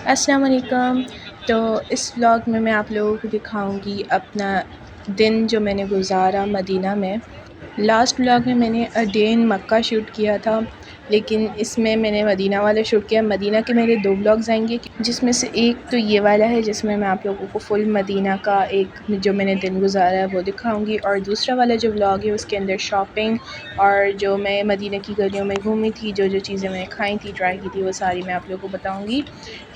السلام علیکم۔ تو اس ولاگ میں آپ لوگوں کو دکھاؤں گی اپنا دن جو میں نے گزارا مدینہ میں۔ لاسٹ ولاگ میں نے ڈے ان مکہ شوٹ کیا تھا، لیکن اس میں نے مدینہ والا شوٹ کیا۔ مدینہ کے میرے 2 ولاگز آئیں گے، جس میں سے ایک تو یہ والا ہے جس میں آپ لوگوں کو فل مدینہ کا ایک جو میں نے دن گزارا ہے وہ دکھاؤں گی، اور دوسرا والا جو ولاگ ہے اس کے اندر شاپنگ اور جو میں مدینہ کی گلیوں میں گھومی تھی، جو چیزیں میں نے کھائی تھی، ٹرائی کی تھی، وہ ساری میں آپ لوگوں کو بتاؤں گی۔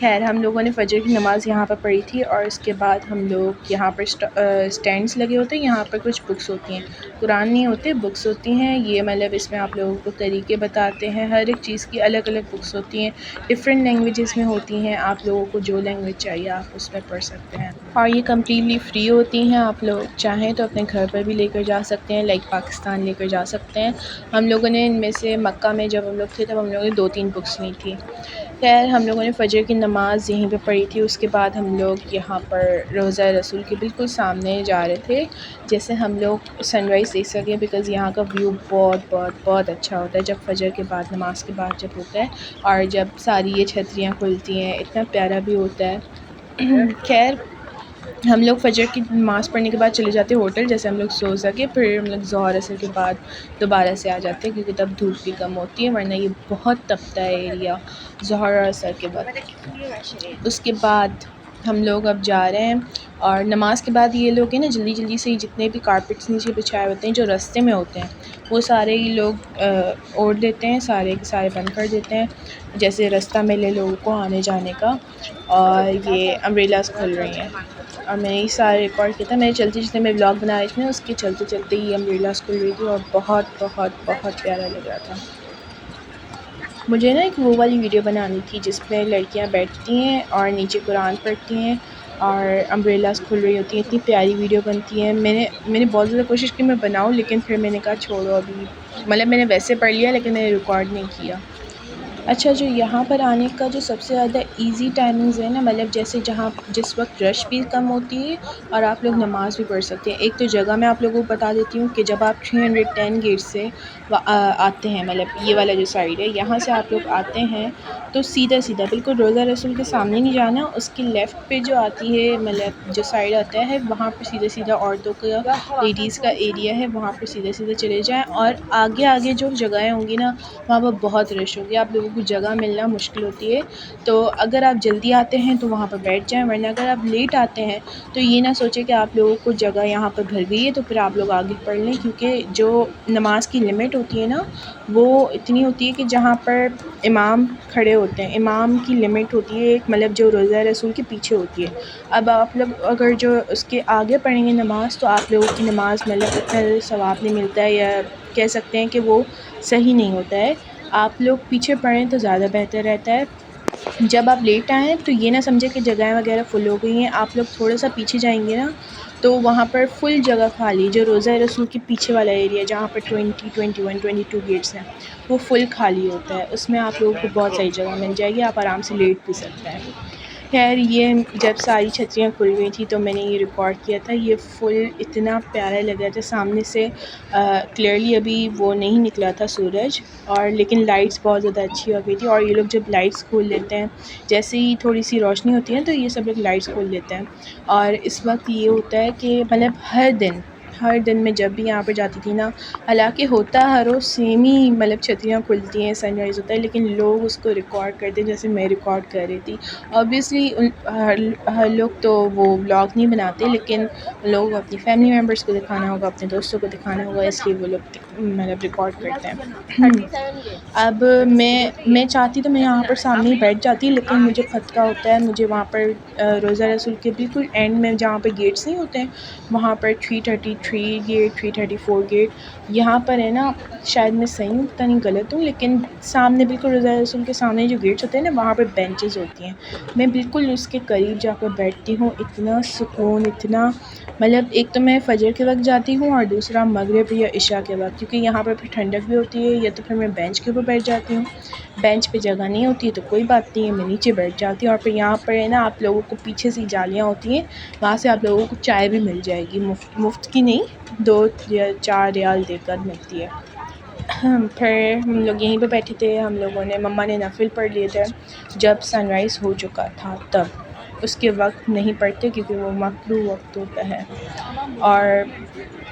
خیر، ہم لوگوں نے فجر کی نماز یہاں پر پڑھی تھی، اور اس کے بعد ہم لوگ یہاں پر اسٹینڈس لگے ہوتے ہیں، یہاں پر کچھ بکس ہوتی ہیں، قرآن نہیں ہوتے، بکس ہوتی ہیں۔ یہ مطلب اس میں آپ لوگوں کو طریقے بتاتے ہیں، ہر ایک چیز کی الگ الگ بکس ہوتی ہیں، ڈفرینٹ لینگویجز میں ہوتی ہیں، آپ لوگوں کو جو لینگویج چاہیے آپ اس میں پڑھ سکتے ہیں، اور یہ کمپلیٹلی فری ہوتی ہیں۔ آپ لوگ چاہیں تو اپنے گھر پر بھی لے کر جا سکتے ہیں، لائک پاکستان لے کر جا سکتے ہیں۔ ہم لوگوں نے ان میں سے مکہ میں جب ہم لوگ تھے تب ہم لوگوں نے 2-3 بکس لی تھی۔ خیر، ہم لوگوں نے فجر کی نماز یہیں پہ پڑھی تھی، اس کے بعد ہم لوگ یہاں پر روضہ رسول کے بالکل سامنے جا رہے تھے، جیسے ہم لوگ سن رائز دیکھ سکیں، بیکاز یہاں کا ویو بہت بہت بہت اچھا ہوتا ہے جب فجر کے بعد نماز کے بعد جب ہوتا ہے، اور جب ساری یہ چھتریاں کھلتی ہیں، اتنا پیارا بھی ہوتا ہے۔ خیر، ہم لوگ فجر کی نماز پڑھنے کے بعد چلے جاتے ہوٹل، جیسے ہم لوگ سو سکے، پھر ہم لوگ ظہر اثر کے بعد دوبارہ سے آ جاتے ہیں، کیونکہ تب دھوپ بھی کم ہوتی ہے، ورنہ یہ بہت تپتا ہے ایریا ظہر اور اثر کے بعد۔ اس کے بعد ہم لوگ اب جا رہے ہیں، اور نماز کے بعد یہ لوگ ہیں نا جلدی جلدی سے جتنے بھی کارپیٹس نیچے بچھائے ہوتے ہیں جو رستے میں ہوتے ہیں وہ سارے ہی لوگ اوڑھ دیتے ہیں، سارے کے سارے بند کر دیتے ہیں، جیسے رستہ ملے لوگوں کو آنے جانے کا۔ اور یہ امبریلاز کھل رہی ہیں، اور میں نے یہ سارا ریکارڈ کیا تھا، میں نے چلتے جتنے میں ولاگ بنا رہی تھی نا اس کے چلتے چلتے ہی امبریلاز کھل رہی تھی، اور بہت بہت بہت پیارا لگ رہا تھا۔ مجھے نا ایک وہ والی ویڈیو بنانی تھی جس میں لڑکیاں بیٹھتی ہیں اور نیچے قرآن پڑھتی ہیں اور امبریلاز کھل رہی ہوتی ہیں، اتنی پیاری ویڈیو بنتی ہے۔ میں نے بہت زیادہ کوشش کی میں بناؤں، لیکن پھر میں نے کہا چھوڑو ابھی، مطلب میں نے ویسے پڑھ لیا لیکن میں نے ریکارڈ نہیں کیا۔ اچھا، جو یہاں پر آنے کا جو سب سے زیادہ ایزی ٹائمنگز ہے نا، مطلب جیسے جس وقت رش بھی کم ہوتی ہے اور آپ لوگ نماز بھی پڑھ سکتے ہیں۔ ایک تو جگہ میں آپ لوگوں کو بتا دیتی ہوں کہ جب آپ 310 گیٹ سے آتے ہیں، مطلب یہ والا جو سائڈ ہے یہاں سے آپ لوگ آتے ہیں تو سیدھا سیدھا بالکل روضہ رسول کے سامنے نہیں جانا، اس کی لیفٹ پہ جو آتی ہے مطلب جو سائڈ آتا ہے وہاں پہ سیدھا سیدھا عورتوں کا لیڈیز کا ایریا ہے، وہاں پہ سیدھا سیدھا چلے جائیں، اور آگے آگے جو جگہیں ہوں گی نا وہاں پر بہت رش ہوگی، آپ لوگوں کو جگہ ملنا مشکل ہوتی ہے۔ تو اگر آپ جلدی آتے ہیں تو وہاں پر بیٹھ جائیں، ورنہ اگر آپ لیٹ آتے ہیں تو یہ نہ سوچیں کہ آپ لوگوں کو جگہ یہاں پر بھر گئی ہے تو پھر آپ لوگ آگے پڑھ لیں، کیونکہ جو نماز کی لمٹ ہوتی ہے نا وہ اتنی ہوتی ہے کہ جہاں پر امام کھڑے ہوتے ہیں، امام کی لمٹ ہوتی ہے ایک، مطلب جو روضہ رسول کے پیچھے ہوتی ہے۔ اب آپ لوگ اگر جو اس کے آگے پڑھیں گے نماز تو آپ لوگوں کی نماز مطلب اتنا ثواب نہیں ملتا ہے، یا کہہ سکتے ہیں کہ وہ صحیح نہیں ہوتا ہے۔ آپ لوگ پیچھے پڑھیں تو زیادہ بہتر رہتا ہے۔ جب آپ لیٹ آئیں تو یہ نہ سمجھیں کہ جگہیں وغیرہ فل ہو گئی ہیں، آپ لوگ تھوڑا سا پیچھے جائیں گے نا تو وہاں پر فل جگہ خالی، جو روضہ رسول کے پیچھے والا ایریا جہاں پر 20، 21، 22 گیٹس ہیں وہ فل خالی ہوتا ہے، اس میں آپ لوگوں کو بہت صحیح جگہ مل جائے گی، آپ آرام سے لیٹ بھی سکتے ہیں۔ خیر، یہ جب ساری چھتریاں کھل گئی تھیں تو میں نے یہ ریکارڈ کیا تھا، یہ فل اتنا پیارا لگ رہا تھا، سامنے سے کلیئرلی ابھی وہ نہیں نکلا تھا سورج، اور لیکن لائٹس بہت زیادہ اچھی ہو گئی تھی، اور یہ لوگ جب لائٹس کھول لیتے ہیں جیسے ہی تھوڑی سی روشنی ہوتی ہے تو یہ سب لوگ لائٹس کھول لیتے ہیں۔ اور اس وقت یہ ہوتا ہے کہ مطلب ہر دن میں جب بھی یہاں پہ جاتی تھی نا، حالانکہ ہوتا ہر روز سیم ہی، مطلب چھتریاں کھلتی ہیں، سن رائز ہوتا ہے، لیکن لوگ اس کو ریکارڈ کرتے ہیں جیسے میں ریکارڈ کر رہی تھی۔ اوبیسلی ہر لوگ تو وہ ولاگ نہیں بناتے، لیکن لوگوں کو اپنی فیملی ممبرس کو دکھانا ہوگا، اپنے دوستوں کو دکھانا ہوگا، اس لیے وہ لوگ مطلب ریکارڈ کرتے ہیں۔ اب میں چاہتی تو میں یہاں پر سامنے ہی بیٹھ جاتی، لیکن مجھے خطرہ ہوتا ہے، مجھے وہاں پر روضہ رسول کے بالکل اینڈ میں جہاں پہ گیٹس نہیں ہوتے ہیں وہاں پر 333 گیٹ، 334 گیٹ یہاں پر ہے نا، شاید میں صحیح ہوں پتہ نہیں غلط ہوں، لیکن سامنے بالکل روضہ رسول کے سامنے جو گیٹس ہوتے ہیں نا وہاں پہ بینچز ہوتی ہیں، میں بالکل اس کے قریب جا کر بیٹھتی ہوں، اتنا سکون، اتنا مطلب ایک تو میں فجر کے وقت جاتی ہوں اور دوسرا مغرب یا عشاء کے وقت، کیونکہ یہاں پر پھر ٹھنڈک بھی ہوتی ہے، یا تو پھر میں بینچ کے اوپر بیٹھ جاتی ہوں، بینچ پہ جگہ نہیں ہوتی ہے تو کوئی بات نہیں ہے، میں نیچے بیٹھ جاتی ہوں، اور پھر یہاں پر ہے نا آپ لوگوں کو پیچھے سے جالیاں ہوتی ہیں، وہاں سے آپ لوگوں کو چائے بھی مل جائے گی، مفت کی نہیں، 2 یا 4 ریال دے کر ملتی ہے۔ پھر ہم لوگ یہیں پہ بیٹھے تھے، ہم لوگوں نے مما نے نفل پڑھ لیے تھے جب سن رائز ہو چکا تھا تب، اس کے وقت نہیں پڑھتے کیونکہ وہ مکروہ وقت ہوتا ہے۔ اور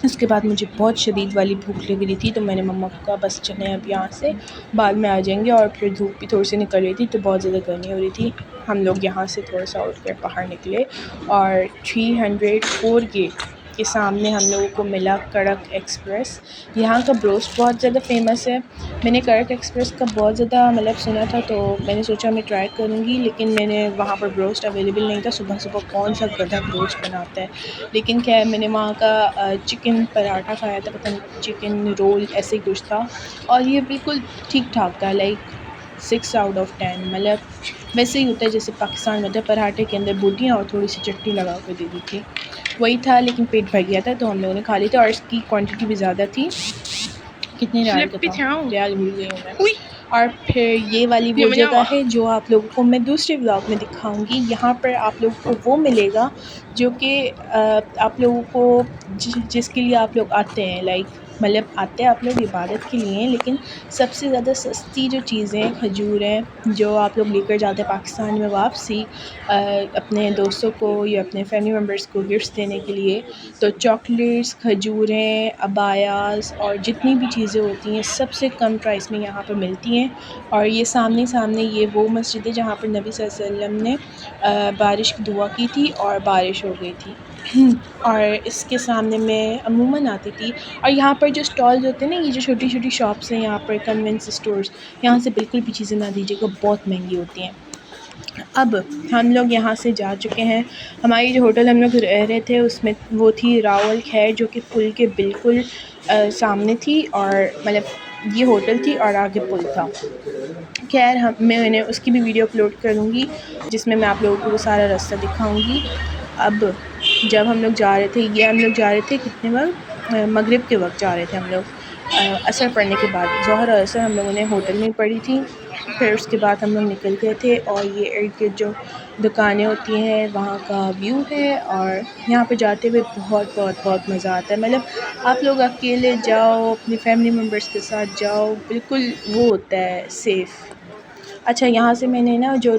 اس کے بعد مجھے بہت شدید والی بھوک لگ رہی تھی، تو میں نے مما کو کہا بس چلیں اب یہاں سے، بعد میں آ جائیں گے، اور پھر دھوپ بھی تھوڑی سی نکل رہی تھی تو بہت زیادہ گرمی ہو رہی تھی۔ ہم لوگ یہاں سے تھوڑا سا اٹھ کر باہر نکلے، اور 304 گیٹ کے سامنے ہم لوگوں کو ملا کڑک ایکسپریس۔ یہاں کا بروسٹ بہت زیادہ فیمس ہے، میں نے کڑک ایکسپریس کا بہت زیادہ سنا تھا، تو میں نے سوچا میں ٹرائی کروں گی، لیکن میں نے وہاں پر بروسٹ اویلیبل نہیں تھا، صبح صبح کون سا گدھا بروسٹ بناتا ہے، لیکن خیر میں نے وہاں کا چکن پراٹھا کھایا تھا، پتہ نہیں چکن رول ایسے ہی کچھ تھا، اور یہ بالکل ٹھیک ٹھاک تھا، لائک 6 آؤٹ آف 10، ویسے ہی ہوتا ہے جیسے پاکستان میں ہوتا ہے، پراٹھے کے اندر بوٹیاں اور تھوڑی سی چٹنی لگا کے دے دی تھی، وہی تھا، لیکن پیٹ بھر گیا تھا تو ہم لوگوں نے کھا لی تھی، اور اس کی کوانٹٹی بھی زیادہ تھی۔ کتنے ریال کا تھا؟ ریال بھول گئی ہوں میں۔ اور پھر یہ والی وہ جگہ ہے جو آپ لوگوں کو میں دوسرے ولاگ میں دکھاؤں گی، یہاں پر آپ لوگوں کو وہ ملے گا جو کہ آپ لوگوں کو جس کے لیے آپ لوگ آتے ہیں، لائک آتے ہیں آپ لوگ عبادت کے لیے، لیکن سب سے زیادہ سستی جو چیزیں کھجور ہیں جو آپ لوگ لے کر جاتے ہیں پاکستان میں واپسی اپنے دوستوں کو یا اپنے فیملی ممبرس کو گفٹس دینے کے لیے، تو چاکلیٹس، کھجوریں، ابایاز اور جتنی بھی چیزیں ہوتی ہیں سب سے کم پرائس میں یہاں پر ملتی ہیں۔ اور یہ سامنے یہ وہ مسجد ہے جہاں پر نبی صلی اللہ علیہ وسلم نے بارش کی دعا کی تھی اور بارش ہو گئی تھی، اور اس کے سامنے میں عموماً آتی تھی، اور یہاں پر جو اسٹالز ہوتے ہیں نا، یہ جو چھوٹی چھوٹی شاپس ہیں یہاں پر کنوینس اسٹورز، یہاں سے بالکل بھی چیزیں نہ دیجیے گا، بہت مہنگی ہوتی ہیں۔ اب ہم لوگ یہاں سے جا چکے ہیں، ہماری جو ہوٹل ہم لوگ رہ رہے تھے اس میں وہ تھی راول خیر، جو کہ پل کے بالکل سامنے تھی، اور یہ ہوٹل تھی اور آگے پل تھا۔ خیر میں نے اس کی بھی ویڈیو اپلوڈ کروں گی جس میں آپ لوگوں کو وہ سارا راستہ دکھاؤں گی۔ اب جب ہم لوگ جا رہے تھے، ہم لوگ جا رہے تھے کتنے وقت، مغرب کے وقت جا رہے تھے ہم لوگ، عصر پڑھنے کے بعد، ظہر اور عصر ہم لوگوں نے ہوٹل میں پڑھی تھی، پھر اس کے بعد ہم لوگ نکل گئے تھے، اور یہ ارد گرد جو دکانیں ہوتی ہیں وہاں کا ویو ہے، اور یہاں پہ جاتے ہوئے بہت بہت بہت مزہ آتا ہے، آپ لوگ اکیلے جاؤ، اپنی فیملی ممبرس کے ساتھ جاؤ، بالکل وہ ہوتا ہے سیف۔ اچھا یہاں سے میں نے نا جو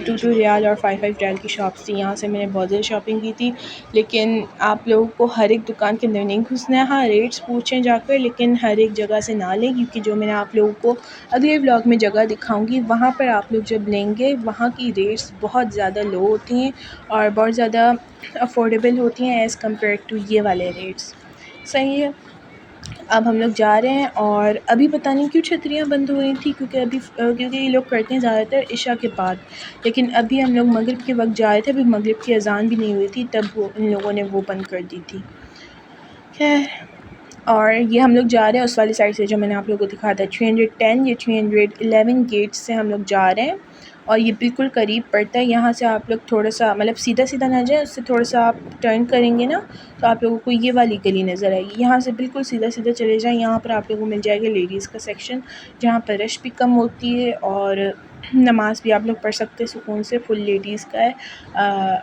2 ریال اور 5 ریال کی شاپس تھی، یہاں سے میں نے بہت زیادہ شاپنگ کی تھی، لیکن آپ لوگوں کو ہر ایک دکان کے اندر نہیں گھسنا ہے، ہاں ریٹس پوچھیں جا کر، لیکن ہر ایک جگہ سے نہ لیں، کیونکہ جو میں نے آپ لوگوں کو اگلے ولاگ میں جگہ دکھاؤں گی وہاں پر آپ لوگ جب لیں گے وہاں کی ریٹس بہت زیادہ لو ہوتی ہیں اور بہت زیادہ افورڈیبل ہوتی ہیں ایز کمپیئر ٹو یہ والے ریٹس۔ صحیح ہے، اب ہم لوگ جا رہے ہیں، اور ابھی پتہ نہیں کیوں چھتریاں بند ہو رہی تھی، کیونکہ یہ لوگ کرتے ہیں زیادہ تر عشاء کے بعد، لیکن ابھی ہم لوگ مغرب کے وقت جا رہے تھے، ابھی مغرب کی اذان بھی نہیں ہوئی تھی تب ان لوگوں نے وہ بند کر دی تھی۔ خیر، اور یہ ہم لوگ جا رہے ہیں اس والی سائڈ سے جو میں نے آپ لوگوں کو دکھایا تھا، 310 یا 311 گیٹ سے ہم لوگ جا رہے ہیں، اور یہ بالکل قریب پڑتا ہے، یہاں سے آپ لوگ تھوڑا سا سیدھا سیدھا نہ جائیں، اس سے تھوڑا سا آپ ٹرن کریں گے نا تو آپ لوگوں کو یہ والی گلی نظر آئے گی، یہاں سے بالکل سیدھا سیدھا چلے جائیں، یہاں پر آپ لوگوں کو مل جائے گا لیڈیز کا سیکشن، جہاں پر رش بھی کم ہوتی ہے اور نماز بھی آپ لوگ پڑھ سکتے ہیں سکون سے، فل لیڈیز کا ہے،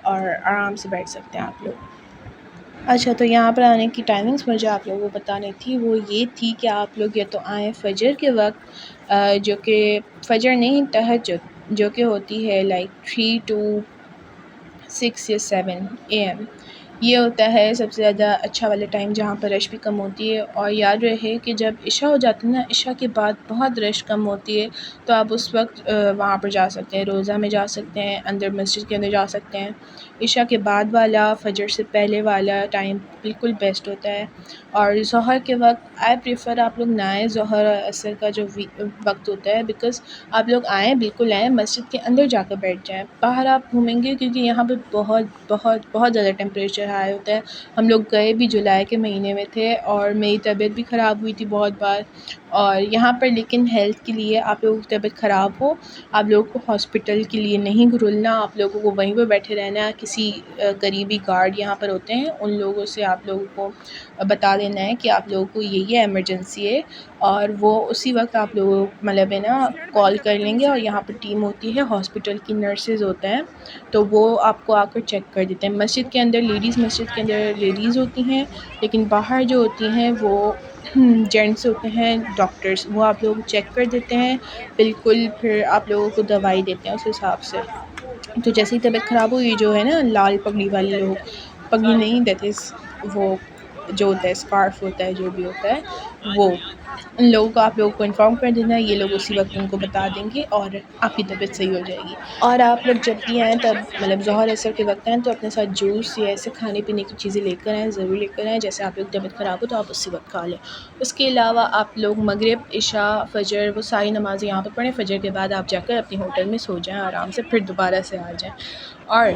اور آرام سے بیٹھ سکتے ہیں آپ لوگ۔ اچھا تو یہاں پر آنے کی ٹائمنگس مجھے آپ لوگوں کو بتانی تھی، وہ یہ تھی کہ آپ لوگ یا تو آئیں فجر کے وقت، جو کہ فجر نہیں، تہجد، جو کہ ہوتی ہے لائک 3 to 6 یا 7 AM، یہ ہوتا ہے سب سے زیادہ اچھا والا ٹائم جہاں پر رش بھی کم ہوتی ہے، اور یاد رہے کہ جب عشاء ہو جاتی ہے نا، عشاء کے بعد بہت رش کم ہوتی ہے، تو آپ اس وقت وہاں پر جا سکتے ہیں، روزہ میں جا سکتے ہیں، اندر مسجد کے اندر جا سکتے ہیں، عشاء کے بعد والا، فجر سے پہلے والا ٹائم بالکل بیسٹ ہوتا ہے، اور ظہر کے وقت آئی پریفر آپ لوگ نہ آئیں، ظہر اور عصر کا جو وقت ہوتا ہے، بیکاز آپ لوگ آئیں، بالکل آئیں، مسجد کے اندر جا کر بیٹھ جائیں، باہر آپ گھومیں گے کیونکہ یہاں پہ بہت بہت بہت زیادہ ٹیمپریچر ہائی ہوتا ہے، ہم لوگ گئے بھی جولائی کے مہینے میں تھے اور میری طبیعت بھی خراب ہوئی تھی بہت بار، اور یہاں پر لیکن ہیلتھ کے لیے آپ لوگوں کی طبیعت خراب ہو، آپ لوگوں کو ہاسپٹل کے لیے نہیں گھرولنا، آپ لوگوں کو وہیں پہ بیٹھے رہنا ہے. کسی قریبی گارڈ یہاں پر ہوتے ہیں، ان لوگوں سے آپ لوگوں کو بتا دینا ہے کہ آپ لوگوں کو یہ ایمرجنسی ہے، اور وہ اسی وقت آپ لوگوں مطلب ہے نا کال کر لیں گے. اور یہاں پہ ٹیم ہوتی ہے، ہاسپٹل کی نرسز ہوتے ہیں، تو وہ آپ کو آ کر چیک کر دیتے ہیں. مسجد کے اندر مسجد کے اندر لیڈیز ہوتی ہیں، لیکن باہر جو ہوتی ہیں وہ جینٹس ہوتے ہیں ڈاکٹرس، وہ آپ لوگ چیک کر دیتے ہیں بالکل. پھر آپ لوگوں کو دوائی دیتے ہیں اس حساب سے. تو جیسے ہی طبیعت خراب ہوئی، جو ہے نا لال پگڑی والے لوگ، پگڑی نہیں دیتے، وہ جو ہوتا ہے اسکارف ہوتا ہے، جو بھی ہوتا ہے وہ، ان لوگوں کو آپ لوگوں کو انفارم کر دینا ہے. یہ لوگ اسی وقت ان کو بتا دیں گے اور آپ کی طبیعت صحیح ہو جائے گی. اور آپ لوگ جب بھی آئیں، تب مطلب ظہر عصر کے وقت آئیں تو اپنے ساتھ جوس یا ایسے کھانے پینے کی چیزیں لے کر آئیں، ضرور لے کر آئیں. جیسے آپ لوگ طبیعت خراب ہو تو آپ اسی وقت کھا لیں. اس کے علاوہ آپ لوگ مغرب، عشاء، فجر، وہ ساری نمازیں یہاں پہ پڑھیں. فجر کے بعد آپ جا کر اپنی ہوٹل میں سو جائیں آرام سے، پھر دوبارہ سے آ جائیں. اور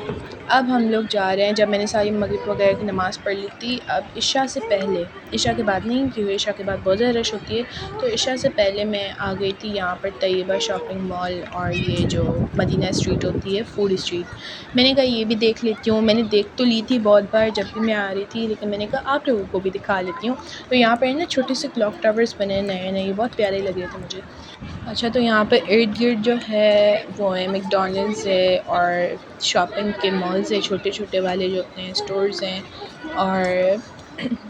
اب ہم لوگ جا رہے ہیں، جب میں نے ساری مغرب وغیرہ کی نماز پڑھ لی تھی، اب عشاء سے پہلے، عشاء کے بعد نہیں، کیونکہ عشاء کے بعد بہت زیادہ رش ہوتی ہے، تو عشاء سے پہلے میں آ گئی تھی یہاں پر طیبہ شاپنگ مال اور یہ جو مدینہ اسٹریٹ ہوتی ہے، فوڈ اسٹریٹ. میں نے کہا یہ بھی دیکھ لیتی ہوں. میں نے دیکھ تو لی تھی بہت بار جب بھی میں آ رہی تھی، لیکن میں نے کہا آپ لوگوں کو بھی دکھا لیتی ہوں. تو یہاں پہ نا چھوٹے سے کلاک ٹاورس بنے ہیں نئے نئے، بہت پیارے لگے تھے مجھے. اچھا، تو یہاں پہ ارد گرد جو ہے وہ ہے میکڈونلڈس ہے، اور شاپنگ کے مالز ہیں چھوٹے چھوٹے والے جو ہوتے ہیں، اسٹورز ہیں، اور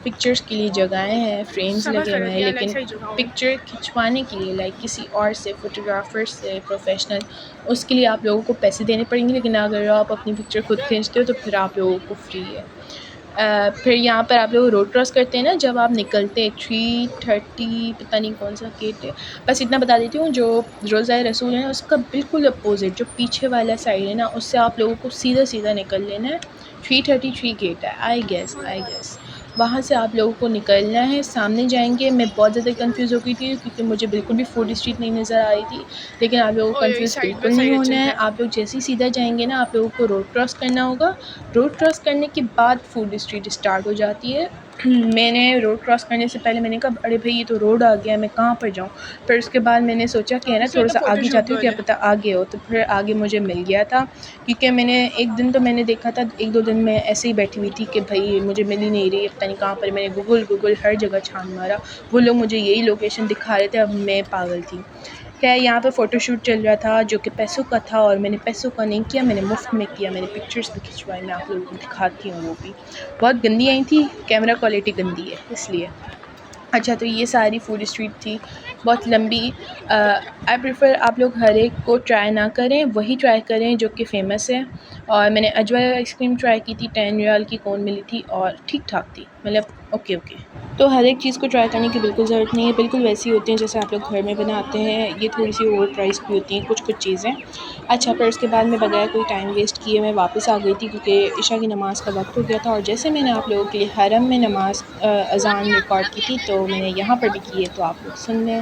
پکچرز کے لیے جگہیں ہیں، فریمز لگے ہوئے ہیں. لیکن پکچر کھنچوانے کے لیے لائک کسی اور سے، فوٹوگرافر سے پروفیشنل، اس کے لیے آپ لوگوں کو پیسے دینے پڑیں گے. لیکن اگر آپ اپنی پکچر خود کھینچتے ہو تو پھر آپ لوگوں کو فری ہے. پھر یہاں پر آپ لوگ روڈ کراس کرتے ہیں نا، جب آپ نکلتے ہیں 3:30، پتہ نہیں کون سا گیٹ ہے، بس اتنا بتا دیتی ہوں، جو روضہ رسول ہے نا اس کا بالکل اپوزٹ جو پیچھے والا سائڈ ہے نا، اس سے آپ لوگوں کو سیدھا سیدھا نکل لینا ہے. 333 گیٹ ہے، آئی گیس وہاں سے آپ لوگوں کو نکلنا ہے. سامنے جائیں گے، میں بہت زیادہ کنفیوز ہو گئی تھی کیونکہ مجھے بالکل بھی فوڈ اسٹریٹ نہیں نظر آ رہی تھی. لیکن آپ لوگوں کو کنفیوز بالکل نہیں ہونا ہے. آپ لوگ جیسے ہی سیدھا جائیں گے نا، آپ لوگوں کو روڈ کراس کرنا ہوگا. روڈ کراس کرنے کے بعد فوڈ اسٹریٹ اسٹارٹ ہو جاتی ہے. میں نے روڈ کراس کرنے سے پہلے میں نے کہا ارے بھائی یہ تو روڈ آ گیا ہے، میں کہاں پر جاؤں. پھر اس کے بعد میں نے سوچا کہ ہے نا تھوڑا سا آگے جاتی ہوں، کیا پتہ آگے ہو. تو پھر آگے مجھے مل گیا تھا، کیونکہ میں نے ایک دن تو میں نے دیکھا تھا، ایک دو دن میں ایسے ہی بیٹھی ہوئی تھی کہ بھائی مجھے مل ہی نہیں رہی، پتہ نہیں کہاں پر. میں نے گوگل ہر جگہ چھان مارا، وہ لوگ مجھے یہی لوکیشن دکھا رہے تھے. اب میں پاگل تھی. خیر یہاں پہ فوٹو شوٹ چل رہا تھا جو کہ پیسوں کا تھا، اور میں نے پیسوں کا نہیں کیا، میں نے مفت میں کیا. میں نے پکچرز بھی کھنچوائی، میں آپ لوگوں کو دکھاتی ہوں. وہ بھی بہت گندی آئی تھی، کیمرہ کوالٹی گندی ہے اس لیے. اچھا، تو یہ ساری فوڈ اسٹریٹ تھی، بہت لمبی. آئی پریفر آپ لوگ ہر ایک کو ٹرائی نہ کریں، وہی ٹرائی کریں جو کہ فیمس ہے. اور میں نے اجوا آئس کریم ٹرائی کی تھی، 10 ریال کی کون ملی تھی، اور ٹھیک ٹھاک تھی، مطلب اوکے. تو ہر ایک چیز کو ٹرائی کرنے کی بالکل ضرورت نہیں ہے، بالکل ویسی ہوتی ہیں جیسے آپ لوگ گھر میں بناتے ہیں. یہ تھوڑی سی اوور پرائز بھی ہوتی ہیں کچھ چیزیں. اچھا، پھر اس کے بعد میں بغیر کوئی ٹائم ویسٹ کیے میں واپس آ گئی تھی کیونکہ عشاء کی نماز کا وقت ہو گیا تھا. اور جیسے میں نے آپ لوگوں کے لیے حرم میں نماز اذان ریکارڈ کی تھی، تو میں نے یہاں پر بھی کی ہے، تو آپ لوگ سن لیں.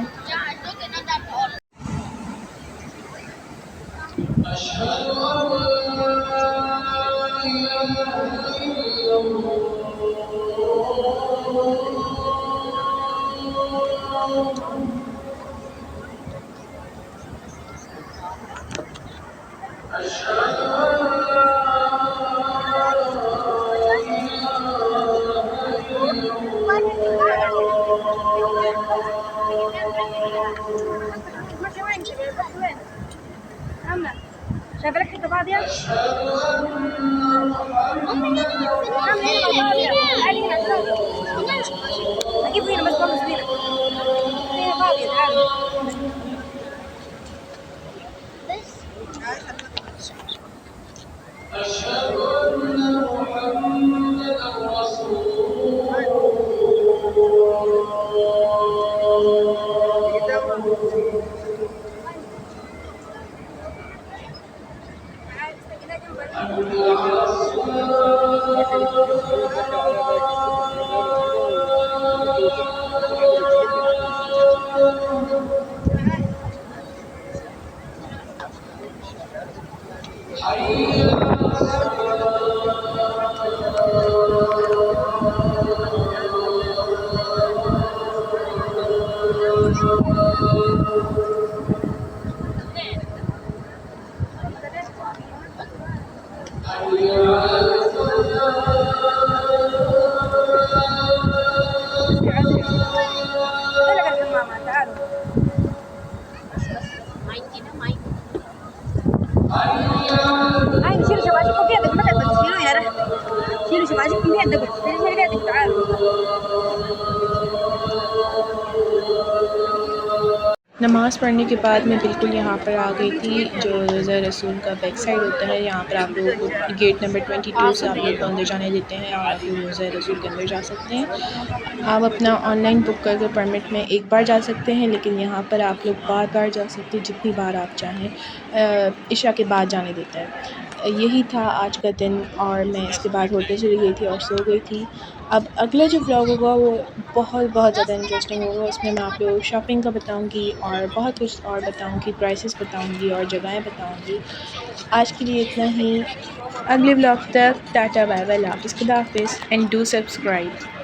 شايفه لك حته فاضيه؟ اجيب هنا بس خلص هنا فاضيه تعالي. أشهد أن محمدا رسول الله. نماز پڑھنے کے بعد میں بالکل یہاں پر آ گئی تھی جو روضہ رسول کا بیک سائڈ ہوتا ہے. یہاں پر آپ لوگوں کو گیٹ نمبر 22 سے آپ لوگ کو اندر جانے دیتے ہیں اور آپ لوگ روضہ رسول کے اندر جا سکتے ہیں. آپ اپنا آن لائن بک کر کے پرمٹ میں ایک بار جا سکتے ہیں، لیکن یہاں پر آپ لوگ بار بار جا سکتے ہیں، جتنی بار آپ چاہیں. عشاء کے بعد جانے دیتا ہے. یہی تھا آج کا دن، اور میں اس کے بعد ہوٹل چلی گئی تھی اور سو گئی تھی. اب اگلا جو ولاگ ہوگا وہ بہت زیادہ انٹرسٹنگ ہوگا. اس میں آپ لوگ شاپنگ کا بتاؤں گی اور بہت کچھ اور بتاؤں گی، پرائسز بتاؤں گی اور جگہیں بتاؤں گی. آج کے لیے اتنا ہی. اگلے ولاگ تک ٹاٹا بائے بائے، اللہ حافظ، خدا حافظ، اینڈ ڈو سبسکرائب.